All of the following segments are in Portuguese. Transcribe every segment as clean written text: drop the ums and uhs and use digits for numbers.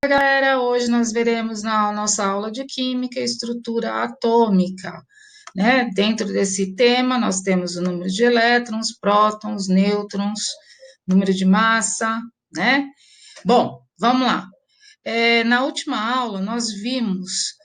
Galera, hoje nós veremos na nossa aula de Química estrutura atômica, né? Dentro desse tema, nós temos o número de elétrons, prótons, nêutrons, número de massa, né? Bom, vamos lá. Na última aula, nós vimos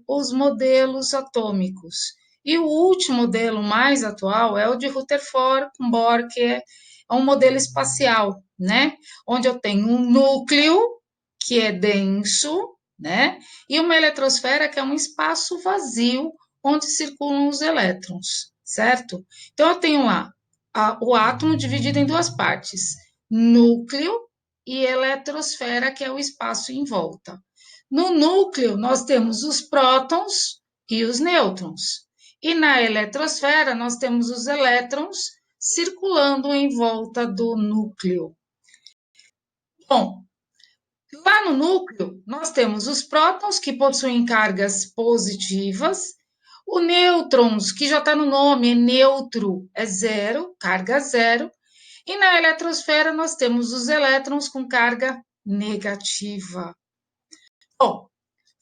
os modelos atômicos. E o último modelo mais atual é o de Rutherford com Bohr, que é um modelo espacial, né? Onde eu tenho um núcleo, que é denso, né? E uma eletrosfera, que é um espaço vazio, onde circulam os elétrons, certo? Então, eu tenho lá o átomo dividido em duas partes, núcleo e eletrosfera, que é o espaço em volta. No núcleo, nós temos os prótons e os nêutrons. E na eletrosfera, nós temos os elétrons circulando em volta do núcleo. Bom, lá no núcleo, nós temos os prótons, que possuem cargas positivas, o nêutrons, que já está no nome, é neutro, é zero, carga zero, e na eletrosfera nós temos os elétrons com carga negativa. Bom,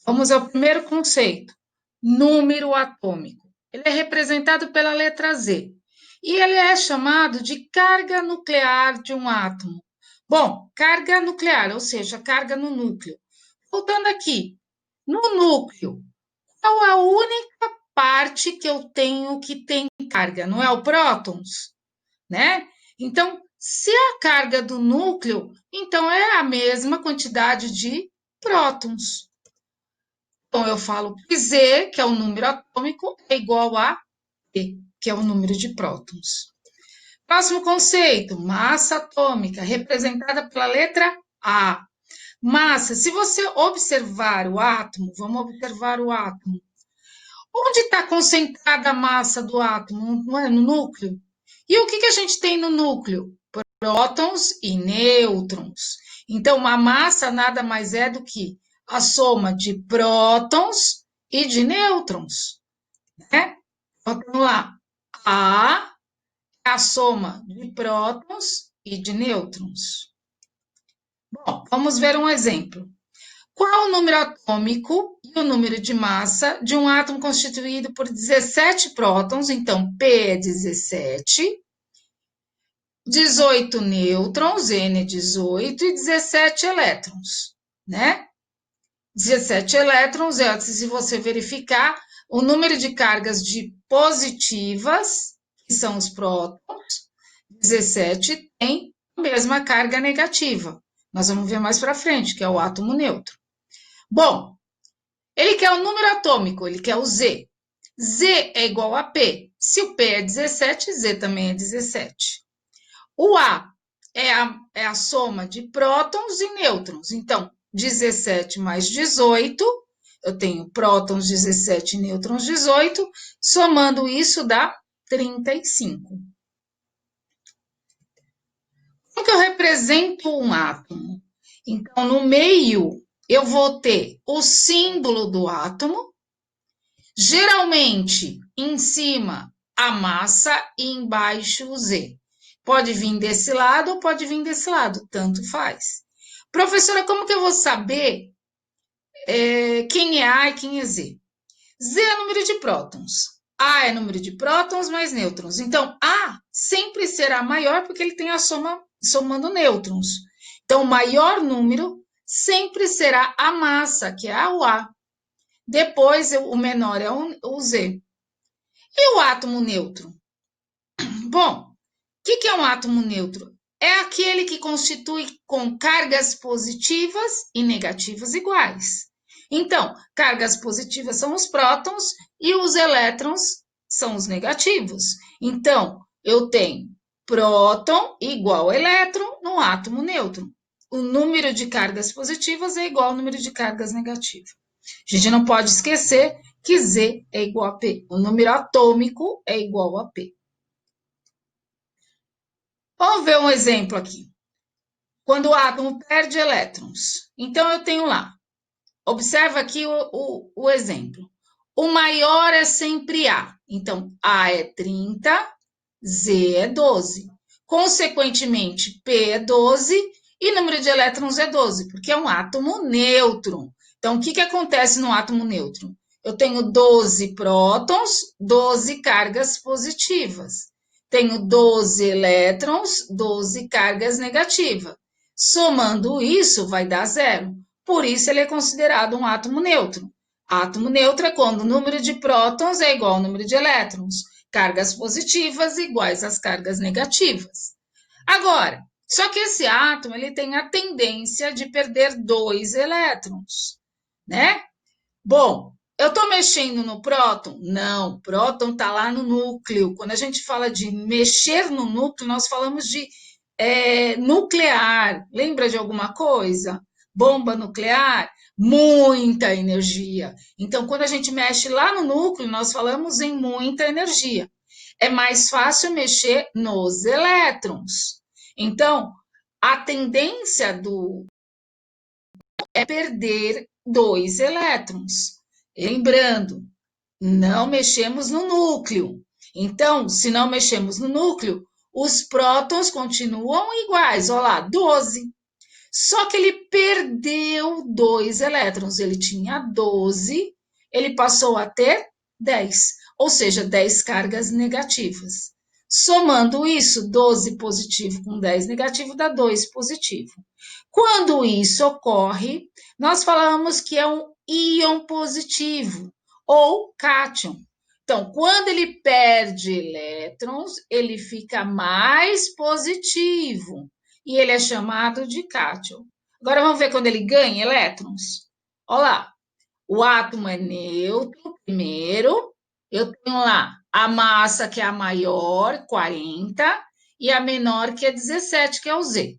vamos ao primeiro conceito, número atômico. Ele é representado pela letra Z, e ele é chamado de carga nuclear de um átomo. Bom, carga nuclear, ou seja, carga no núcleo. Voltando aqui, no núcleo, qual a única parte que eu tenho que tem carga? Não é o prótons, né? Então, se a carga do núcleo, então é a mesma quantidade de prótons. Então, eu falo que Z, que é o número atômico, é igual a P, que é o número de prótons. Próximo conceito, massa atômica, representada pela letra A. Massa, se você observar o átomo, vamos observar o átomo. Onde está concentrada a massa do átomo? Não é no núcleo? E o que a gente tem no núcleo? Prótons e nêutrons. Então, a massa nada mais é do que a soma de prótons e de nêutrons, né? Então, vamos lá. A é a soma de prótons e de nêutrons. Bom, vamos ver um exemplo. Qual o número atômico e o número de massa de um átomo constituído por 17 prótons? Então, P é 17, 18 nêutrons, N é 18, e 17 elétrons, né? 17 elétrons, se você verificar, o número de cargas de positivas, que são os prótons, 17 tem a mesma carga negativa. Nós vamos ver mais para frente, que é o átomo neutro. Bom, ele quer o número atômico, ele quer o Z. Z é igual a P. Se o P é 17, Z também é 17. O A é a soma de prótons e nêutrons. Então, 17 mais 18, eu tenho prótons 17 e nêutrons 18, somando isso dá 35. Como que eu represento um átomo? Então, no meio, eu vou ter o símbolo do átomo, geralmente em cima a massa e embaixo o Z. Pode vir desse lado ou pode vir desse lado, tanto faz. Professora, como que eu vou saber quem é A e quem é Z? Z é número de prótons. A é número de prótons mais nêutrons. Então, A sempre será maior porque ele tem a soma somando nêutrons. Então, o maior número sempre será a massa, que é o A. Depois, o menor é o Z. E o átomo neutro? Bom, o que é um átomo neutro? É aquele que constitui com cargas positivas e negativas iguais. Então, cargas positivas são os prótons e os elétrons são os negativos. Então, eu tenho próton igual a elétron no átomo neutro. O número de cargas positivas é igual ao número de cargas negativas. A gente não pode esquecer que Z é igual a P. O número atômico é igual a P. Vamos ver um exemplo aqui. Quando o átomo perde elétrons. Então, eu tenho lá. Observa aqui o exemplo. O maior é sempre A. Então, A é 30, Z é 12. Consequentemente, P é 12 E número de elétrons é 12, porque é um átomo neutro. Então, o que acontece no átomo neutro? Eu tenho 12 prótons, 12 cargas positivas. Tenho 12 elétrons, 12 cargas negativas. Somando isso, vai dar zero. Por isso, ele é considerado um átomo neutro. Átomo neutro é quando o número de prótons é igual ao número de elétrons. Cargas positivas iguais às cargas negativas. Agora, só que esse átomo ele tem a tendência de perder 2 elétrons, né? Bom, eu estou mexendo no próton? Não, o próton está lá no núcleo. Quando a gente fala de mexer no núcleo, nós falamos de nuclear. Lembra de alguma coisa? Bomba nuclear? Muita energia. Então, quando a gente mexe lá no núcleo, nós falamos em muita energia. É mais fácil mexer nos elétrons. Então, a tendência do é perder 2 elétrons. Lembrando, não mexemos no núcleo. Então, se não mexemos no núcleo, os prótons continuam iguais. Olha lá, 12. Só que ele perdeu 2 elétrons. Ele tinha 12, ele passou a ter 10, ou seja, 10 cargas negativas. Somando isso, 12 positivo com 10 negativo dá 2 positivo. Quando isso ocorre, nós falamos que é um íon positivo ou cátion. Então, quando ele perde elétrons, ele fica mais positivo e ele é chamado de cátion. Agora vamos ver quando ele ganha elétrons. Olha lá, o átomo é neutro primeiro, eu tenho lá a massa que é a maior, 40, e a menor que é 17, que é o Z.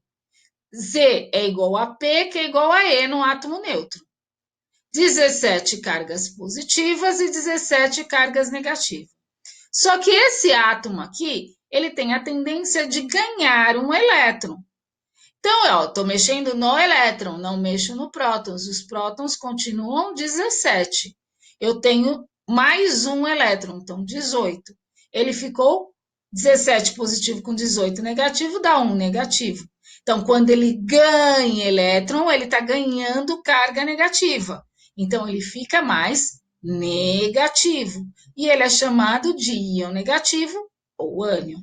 Z é igual a P, que é igual a E no átomo neutro. 17 cargas positivas e 17 cargas negativas. Só que esse átomo aqui, ele tem a tendência de ganhar um elétron. Então, eu estou mexendo no elétron, não mexo no prótons. Os prótons continuam 17. Eu tenho mais um elétron, então 18. Ele ficou 17 positivo com 18 negativo, dá 1 negativo. Então, quando ele ganha elétron, ele está ganhando carga negativa. Então, ele fica mais negativo. E ele é chamado de íon negativo ou ânion.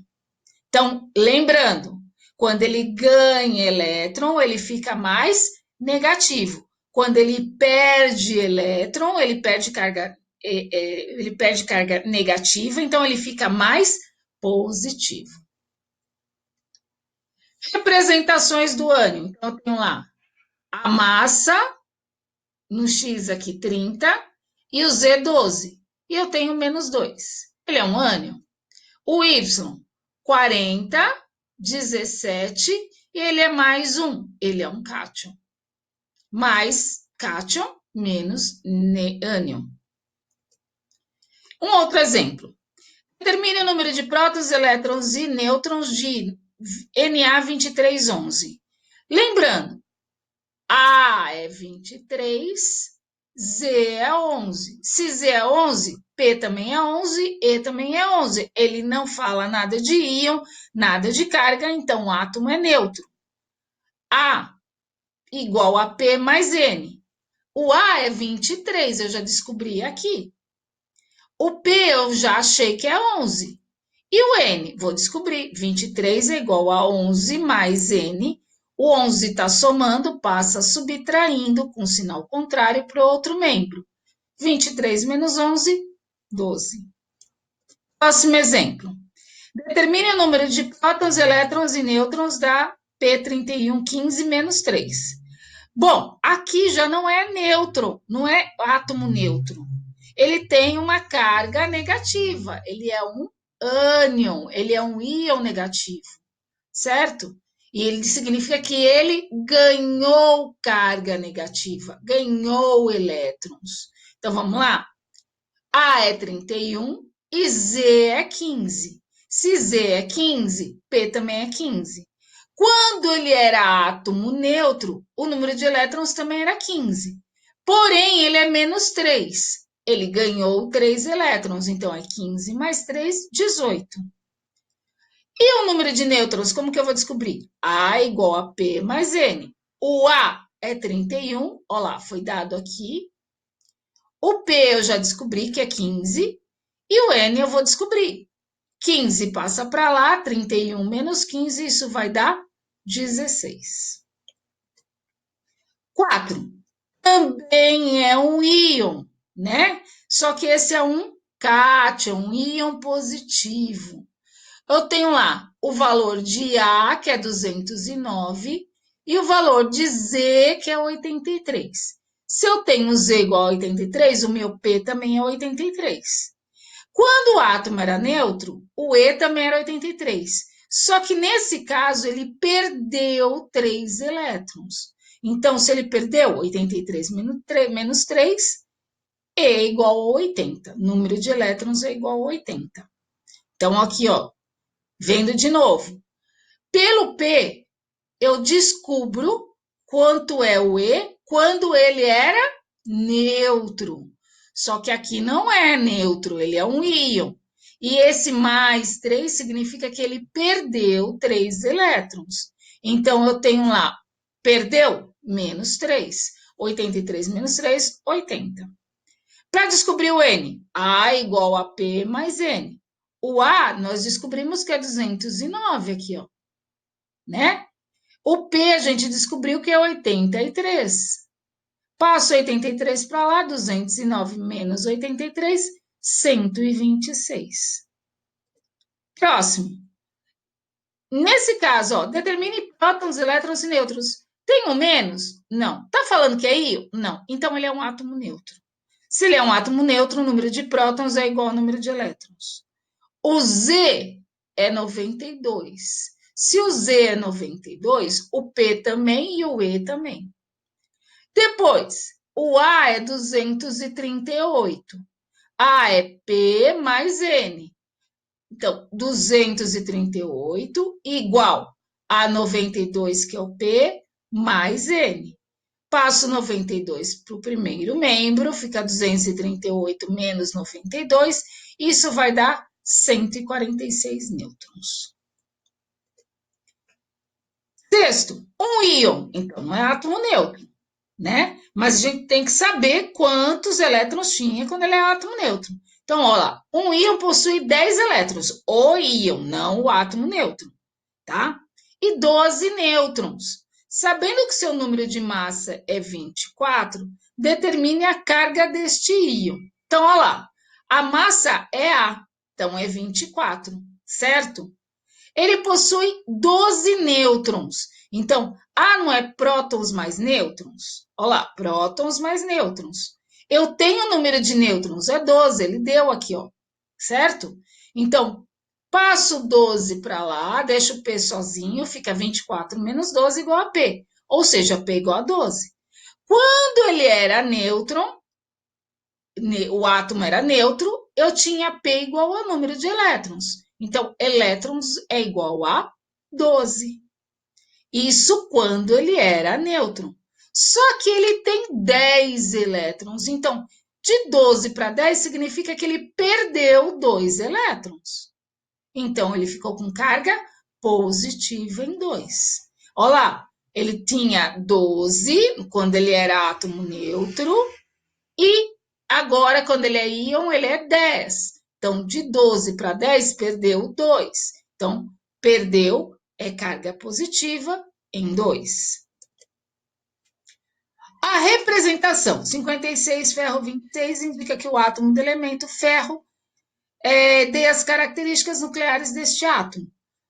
Então, lembrando, quando ele ganha elétron, ele fica mais negativo. Quando ele perde elétron, ele perde carga negativa, então ele fica mais positivo. Representações do ânion. Então, eu tenho lá a massa, no X aqui 30, e o Z 12. E eu tenho menos 2. Ele é um ânion. O Y, 40, 17, e ele é mais um. Ele é um cátion. Mais cátion menos ânion. Um outro exemplo. Determine o número de prótons, elétrons e nêutrons de Na2311. Lembrando, A é 23, Z é 11. Se Z é 11, P também é 11, E também é 11. Ele não fala nada de íon, nada de carga, então o átomo é neutro. A igual a P mais N. O A é 23, eu já descobri aqui. O P eu já achei que é 11. E o N? Vou descobrir. 23 é igual a 11 mais N. O 11 está somando, passa subtraindo com sinal contrário para o outro membro. 23 menos 11, 12. Próximo exemplo. Determine o número de prótons, elétrons e nêutrons da P3115 menos 3. Bom, aqui já não é neutro, não é átomo neutro. Ele tem uma carga negativa, ele é um ânion, ele é um íon negativo, certo? E ele significa que ele ganhou carga negativa, ganhou elétrons. Então vamos lá? A é 31 e Z é 15. Se Z é 15, P também é 15. Quando ele era átomo neutro, o número de elétrons também era 15. Porém, ele é menos 3. Ele ganhou 3 elétrons, então é 15 mais 3, 18. E o número de nêutrons, como que eu vou descobrir? A igual a P mais N. O A é 31, olha lá, foi dado aqui. O P eu já descobri que é 15. E o N eu vou descobrir. 15 passa para lá, 31 menos 15, isso vai dar 16. 4. Também é um íon, né? Só que esse é um cátion, um íon positivo. Eu tenho lá o valor de A, que é 209, e o valor de Z, que é 83. Se eu tenho Z igual a 83, o meu P também é 83. Quando o átomo era neutro, o E também era 83. Só que nesse caso ele perdeu 3 elétrons. Então, se ele perdeu 83 menos 3, E é igual a 80. Número de elétrons é igual a 80. Então, aqui, ó, vendo de novo. Pelo P, eu descubro quanto é o E quando ele era neutro. Só que aqui não é neutro, ele é um íon. E esse mais 3 significa que ele perdeu 3 elétrons. Então, eu tenho lá, perdeu menos 3. 83 menos 3, 80. Para descobrir o N, A igual a P mais N. O A, nós descobrimos que é 209 aqui, ó, né? O P a gente descobriu que é 83. Passo 83 para lá, 209 menos 83, 126. Próximo. Nesse caso, ó, determine prótons, elétrons e nêutrons. Tem um menos? Não. Tá falando que é íon? Não. Então ele é um átomo neutro. Se ele é um átomo neutro, o número de prótons é igual ao número de elétrons. O Z é 92. Se o Z é 92, o P também e o E também. Depois, o A é 238. A é P mais N. Então, 238 igual a 92, que é o P, mais N. Passo 92 para o primeiro membro, fica 238 menos 92, isso vai dar 146 nêutrons. Sexto, um íon, então não é átomo neutro, né? Mas a gente tem que saber quantos elétrons tinha quando ele é átomo neutro. Então, olha lá, um íon possui 10 elétrons, o íon, não o átomo neutro, tá? E 12 nêutrons. Sabendo que seu número de massa é 24, determine a carga deste íon. Então, olha lá, a massa é A, então é 24, certo? Ele possui 12 nêutrons. Então, A não é prótons mais nêutrons? Olha lá, prótons mais nêutrons. Eu tenho o número de nêutrons, é 12, ele deu aqui, ó, certo? Então, passo 12 para lá, deixo o P sozinho, fica 24 menos 12 igual a P. Ou seja, P igual a 12. Quando ele era nêutron, o átomo era neutro, eu tinha P igual ao número de elétrons. Então, elétrons é igual a 12. Isso quando ele era nêutron. Só que ele tem 10 elétrons. Então, de 12 para 10 significa que ele perdeu 2 elétrons. Então, ele ficou com carga positiva em 2. Olha lá, ele tinha 12 quando ele era átomo neutro e agora, quando ele é íon, ele é 10. Então, de 12 para 10, perdeu 2. Então, perdeu é carga positiva em 2. A representação, 56, ferro 26, indica que o átomo do elemento ferro dê as características nucleares deste átomo.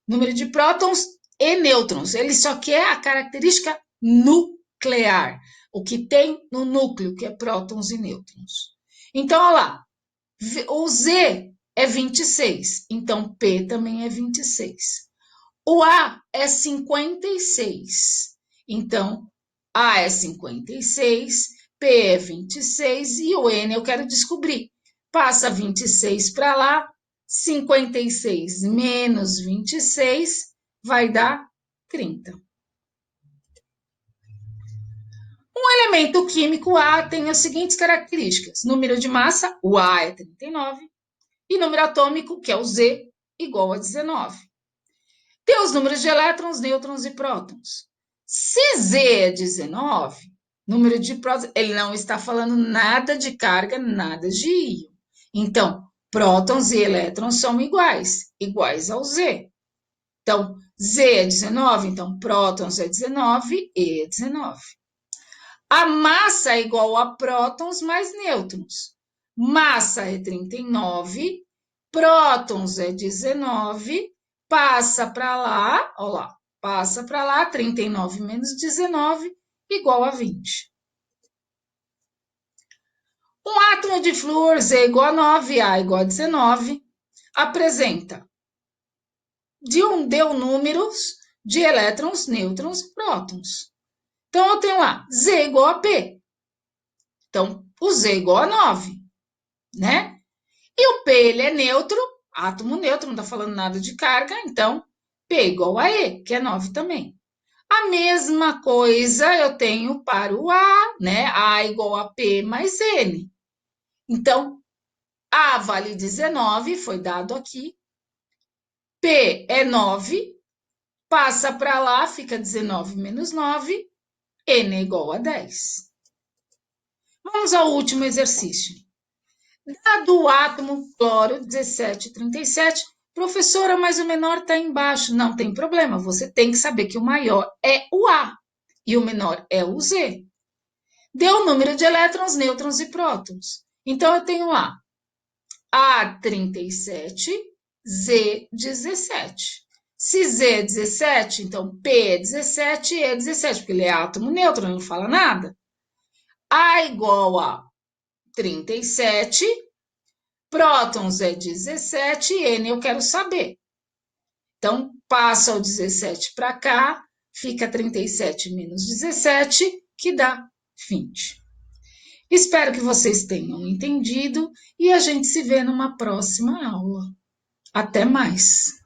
Número de prótons e nêutrons. Ele só quer a característica nuclear, o que tem no núcleo, que é prótons e nêutrons. Então, olha lá, o Z é 26, então P também é 26. O A é 56, então A é 56, P é 26 e o N eu quero descobrir. Passa 26 para lá, 56 menos 26 vai dar 30. Um elemento químico A tem as seguintes características: número de massa, o A é 39, e número atômico, que é o Z, igual a 19. Tem os números de elétrons, nêutrons e prótons. Se Z é 19, número de prótons, ele não está falando nada de carga, nada de íon. Então, prótons e elétrons são iguais, iguais ao Z. Então, Z é 19, então prótons é 19, E é 19. A massa é igual a prótons mais nêutrons. Massa é 39, prótons é 19, passa para lá, olha lá, passa para lá, 39 menos 19, igual a 20. Um átomo de flúor, Z igual a 9, A igual a 19, apresenta deu números de elétrons, nêutrons e prótons. Então, eu tenho lá Z igual a P. Então, o Z igual a 9, né? E o P, ele é neutro, átomo neutro, não está falando nada de carga, então P igual a E, que é 9 também. A mesma coisa eu tenho para o A, né? A igual a P mais N. Então, A vale 19, foi dado aqui. P é 9, passa para lá, fica 19 menos 9, N é igual a 10. Vamos ao último exercício. Dado o átomo cloro 1737, professora, mas o menor está embaixo. Não tem problema, você tem que saber que o maior é o A e o menor é o Z. Deu o número de elétrons, nêutrons e prótons. Então, eu tenho lá A37, Z17. Se Z é 17, então P é 17 e E é 17, porque ele é átomo neutro, não fala nada. A igual a 37, prótons é 17 e N eu quero saber. Então, passa o 17 para cá, fica 37 menos 17, que dá 20. Espero que vocês tenham entendido e a gente se vê numa próxima aula. Até mais!